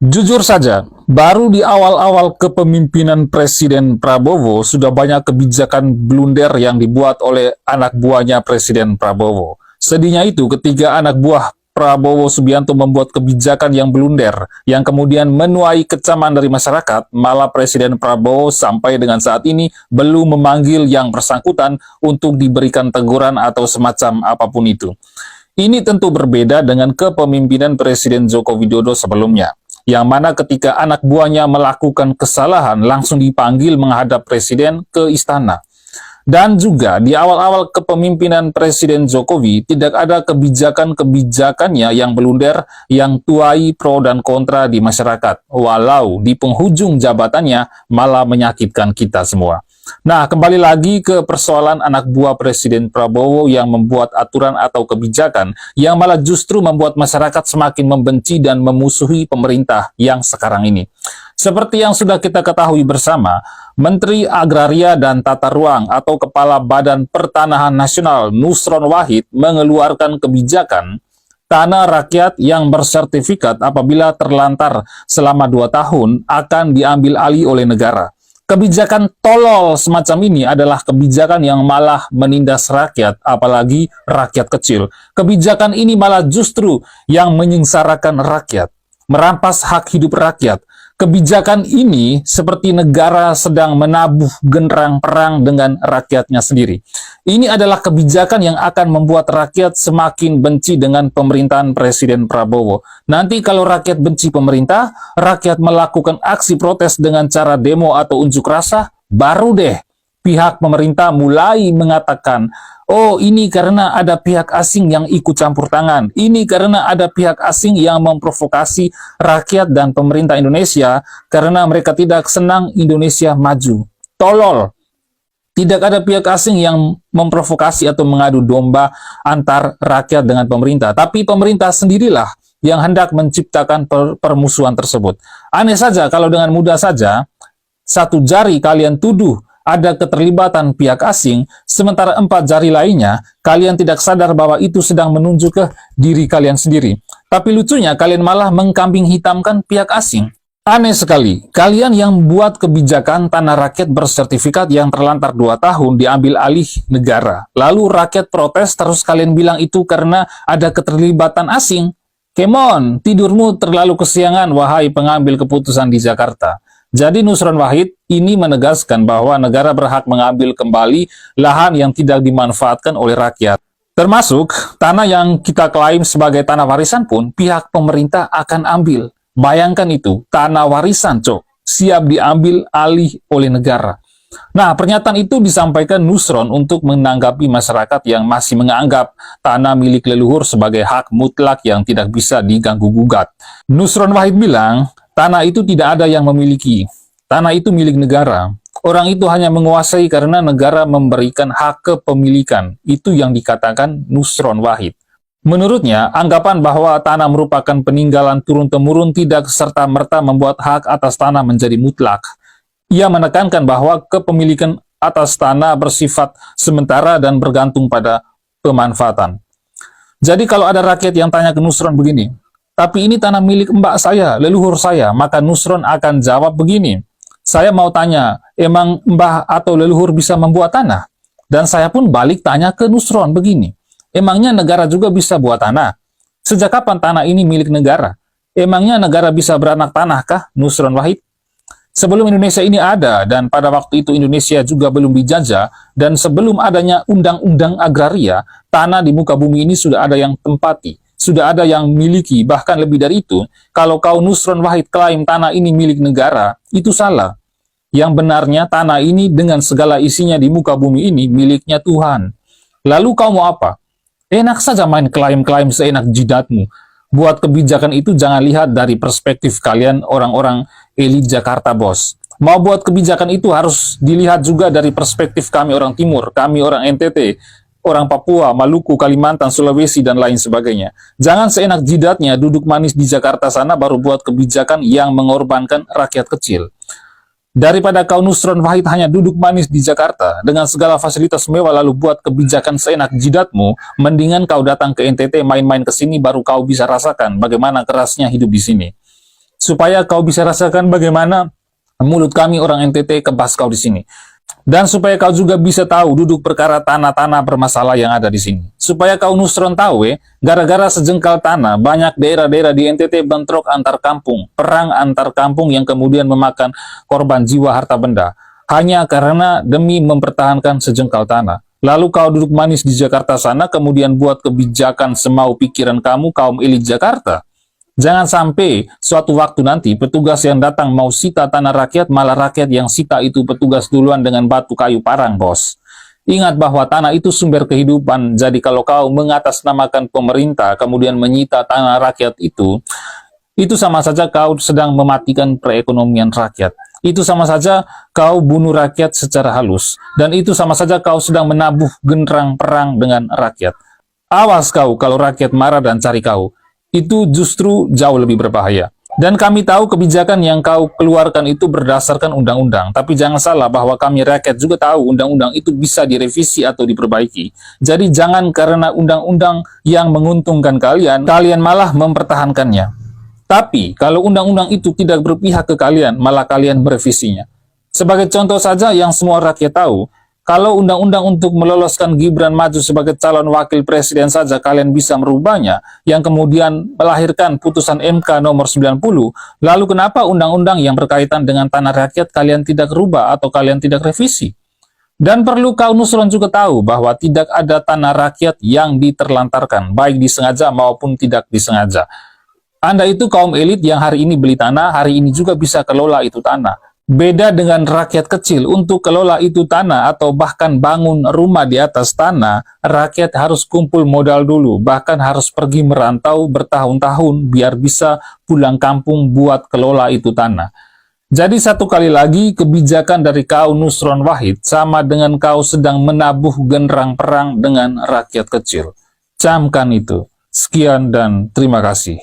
Jujur saja, baru di awal-awal kepemimpinan Presiden Prabowo sudah banyak kebijakan blunder yang dibuat oleh anak buahnya Presiden Prabowo. Sedihnya itu ketika anak buah Prabowo Subianto membuat kebijakan yang blunder, yang kemudian menuai kecaman dari masyarakat, malah Presiden Prabowo sampai dengan saat ini belum memanggil yang bersangkutan untuk diberikan teguran atau semacam apapun itu. Ini tentu berbeda dengan kepemimpinan Presiden Joko Widodo sebelumnya, yang mana ketika anak buahnya melakukan kesalahan langsung dipanggil menghadap presiden ke istana. Dan juga di awal-awal kepemimpinan Presiden Jokowi tidak ada kebijakan-kebijakannya yang blunder yang tuai pro dan kontra di masyarakat, walau di penghujung jabatannya malah menyakitkan kita semua. Nah, kembali lagi ke persoalan anak buah Presiden Prabowo yang membuat aturan atau kebijakan yang malah justru membuat masyarakat semakin membenci dan memusuhi pemerintah yang sekarang ini. Seperti yang sudah kita ketahui bersama, Menteri Agraria dan Tata Ruang atau Kepala Badan Pertanahan Nasional Nusron Wahid mengeluarkan kebijakan tanah rakyat yang bersertifikat apabila terlantar selama 2 tahun akan diambil alih oleh negara. Kebijakan tolol semacam ini adalah kebijakan yang malah menindas rakyat, apalagi rakyat kecil. Kebijakan ini malah justru yang menyengsarakan rakyat, merampas hak hidup rakyat. Kebijakan ini seperti negara sedang menabuh genderang perang dengan rakyatnya sendiri. Ini adalah kebijakan yang akan membuat rakyat semakin benci dengan pemerintahan Presiden Prabowo. Nanti kalau rakyat benci pemerintah, rakyat melakukan aksi protes dengan cara demo atau unjuk rasa, baru deh pihak pemerintah mulai mengatakan, oh ini karena ada pihak asing yang ikut campur tangan, ini karena ada pihak asing yang memprovokasi rakyat dan pemerintah Indonesia karena mereka tidak senang Indonesia maju. Tolol. Tidak ada pihak asing yang memprovokasi atau mengadu domba antar rakyat dengan pemerintah, tapi pemerintah sendirilah yang hendak menciptakan permusuhan tersebut. Aneh saja kalau dengan mudah saja satu jari kalian tuduh ada keterlibatan pihak asing, sementara 4 jari lainnya, kalian tidak sadar bahwa itu sedang menunjuk ke diri kalian sendiri. Tapi lucunya, kalian malah mengkambing hitamkan pihak asing. Aneh sekali, kalian yang buat kebijakan tanah rakyat bersertifikat yang terlantar 2 tahun diambil alih negara. Lalu rakyat protes, terus kalian bilang itu karena ada keterlibatan asing. Come on, tidurmu terlalu kesiangan, wahai pengambil keputusan di Jakarta. Jadi Nusron Wahid ini menegaskan bahwa negara berhak mengambil kembali lahan yang tidak dimanfaatkan oleh rakyat. Termasuk tanah yang kita klaim sebagai tanah warisan pun pihak pemerintah akan ambil. Bayangkan itu, tanah warisan cok, siap diambil alih oleh negara. Nah, pernyataan itu disampaikan Nusron untuk menanggapi masyarakat yang masih menganggap tanah milik leluhur sebagai hak mutlak yang tidak bisa diganggu-gugat. Nusron Wahid bilang, tanah itu tidak ada yang memiliki. Tanah itu milik negara. Orang itu hanya menguasai karena negara memberikan hak kepemilikan. Itu yang dikatakan Nusron Wahid. Menurutnya, anggapan bahwa tanah merupakan peninggalan turun-temurun tidak serta-merta membuat hak atas tanah menjadi mutlak. Ia menekankan bahwa kepemilikan atas tanah bersifat sementara dan bergantung pada pemanfaatan. Jadi kalau ada rakyat yang tanya ke Nusron begini, tapi ini tanah milik mbak saya, leluhur saya, maka Nusron akan jawab begini, saya mau tanya, emang mbah atau leluhur bisa membuat tanah? Dan saya pun balik tanya ke Nusron begini, emangnya negara juga bisa buat tanah? Sejak kapan tanah ini milik negara? Emangnya negara bisa beranak tanah kah? Nusron Wahid. Sebelum Indonesia ini ada, dan pada waktu itu Indonesia juga belum dijajah, dan sebelum adanya undang-undang agraria, tanah di muka bumi ini sudah ada yang tempati, sudah ada yang miliki, bahkan lebih dari itu, kalau kau Nusron Wahid klaim tanah ini milik negara, itu salah. Yang benarnya tanah ini dengan segala isinya di muka bumi ini miliknya Tuhan. Lalu kau mau apa? Enak saja main klaim-klaim seenak jidatmu. Buat kebijakan itu jangan lihat dari perspektif kalian orang-orang elit Jakarta, bos. Mau buat kebijakan itu harus dilihat juga dari perspektif kami orang Timur, kami orang NTT, orang Papua, Maluku, Kalimantan, Sulawesi, dan lain sebagainya. Jangan seenak jidatnya duduk manis di Jakarta sana baru buat kebijakan yang mengorbankan rakyat kecil. Daripada kau Nusron Wahid hanya duduk manis di Jakarta dengan segala fasilitas mewah lalu buat kebijakan seenak jidatmu, mendingan kau datang ke NTT main-main ke sini baru kau bisa rasakan bagaimana kerasnya hidup di sini. supaya kau bisa rasakan bagaimana mulut kami orang NTT kebas kau di sini. Dan supaya kau juga bisa tahu duduk perkara tanah-tanah bermasalah yang ada di sini. Supaya kau Nusron tahu gara-gara sejengkal tanah, banyak daerah-daerah di NTT bentrok antar kampung, perang antar kampung yang kemudian memakan korban jiwa harta benda. Hanya karena demi mempertahankan sejengkal tanah. Lalu kau duduk manis di Jakarta sana, kemudian buat kebijakan semau pikiran kamu kaum elit Jakarta. Jangan sampai suatu waktu nanti petugas yang datang mau sita tanah rakyat, malah rakyat yang sita itu petugas duluan dengan batu kayu parang, bos. Ingat bahwa tanah itu sumber kehidupan, jadi kalau kau mengatasnamakan pemerintah, kemudian menyita tanah rakyat itu sama saja kau sedang mematikan perekonomian rakyat. Itu sama saja kau bunuh rakyat secara halus. Dan itu sama saja kau sedang menabuh genderang perang dengan rakyat. Awas kau kalau rakyat marah dan cari kau. Itu justru jauh lebih berbahaya. Dan kami tahu kebijakan yang kau keluarkan itu berdasarkan undang-undang. Tapi jangan salah bahwa kami rakyat juga tahu undang-undang itu bisa direvisi atau diperbaiki. Jadi jangan karena undang-undang yang menguntungkan kalian malah mempertahankannya. Tapi kalau undang-undang itu tidak berpihak ke kalian, malah kalian merevisinya. Sebagai contoh saja yang semua rakyat tahu, kalau undang-undang untuk meloloskan Gibran maju sebagai calon wakil presiden saja kalian bisa merubahnya, yang kemudian melahirkan putusan MK nomor 90, lalu kenapa undang-undang yang berkaitan dengan tanah rakyat kalian tidak rubah atau kalian tidak revisi? Dan perlu kau Nusron juga tahu bahwa tidak ada tanah rakyat yang diterlantarkan, baik disengaja maupun tidak disengaja. Anda itu kaum elit yang hari ini beli tanah, hari ini juga bisa kelola itu tanah. Beda dengan rakyat kecil, untuk kelola itu tanah atau bahkan bangun rumah di atas tanah, rakyat harus kumpul modal dulu, bahkan harus pergi merantau bertahun-tahun biar bisa pulang kampung buat kelola itu tanah. Jadi satu kali lagi, kebijakan dari kau Nusron Wahid sama dengan kau sedang menabuh genderang perang dengan rakyat kecil. Camkan itu. Sekian dan terima kasih.